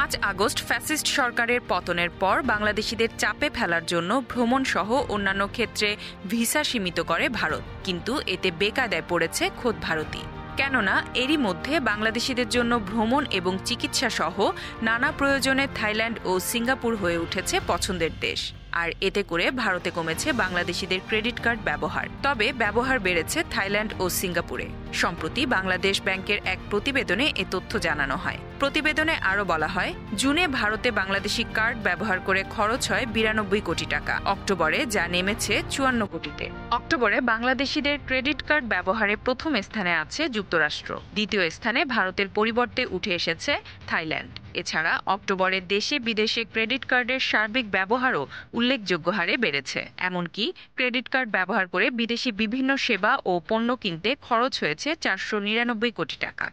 5 August fascist সরকারের পতনের পর বাংলাদেশিদের চাপে ফেলার জন্য ভ্রমণসহ অন্যান্য ক্ষেত্রে ভিসা সীমিত করে ভারত, কিন্তু এতে বেকায়দায় পড়েছে খোদ ভারতই। কেননা এরই মধ্যে বাংলাদেশিদের জন্য ভ্রমণ এবং চিকিৎসা সহ নানা প্রয়োজনে থাইল্যান্ড ও সিঙ্গাপুর হয়ে উঠেছে পছন্দের দেশ। আর এতে করে ভারতে কমেছে বাংলাদেশিদের ক্রেডিট কার্ড ব্যবহার, তবে ব্যবহার বেড়েছে থাইল্যান্ড ও সিঙ্গাপুরে। সম্প্রতি বাংলাদেশ ব্যাংকের এক প্রতিবেদনে এ তথ্য জানানো হয়। প্রতিবেদনে আরও বলা হয়, জুনে ভারতে বাংলাদেশি কার্ড ব্যবহার করে খরচ হয় 92 কোটি টাকা, অক্টোবরে যা নেমেছে 54 কোটিতে। অক্টোবরে বাংলাদেশিদের ক্রেডিট কার্ড ব্যবহারে প্রথম স্থানে আছে যুক্তরাষ্ট্র, দ্বিতীয় স্থানে ভারতের পরিবর্তে উঠে এসেছে থাইল্যান্ড। এছাড়া অক্টোবরে দেশে বিদেশে ক্রেডিট কার্ডের সার্বিক ব্যবহারও উল্লেখযোগ্য হারে বেড়েছে। এমনকি ক্রেডিট কার্ড ব্যবহার করে বিদেশি বিভিন্ন সেবা ও পণ্য কিনতে খরচ হয়েছে 499 কোটি টাকা।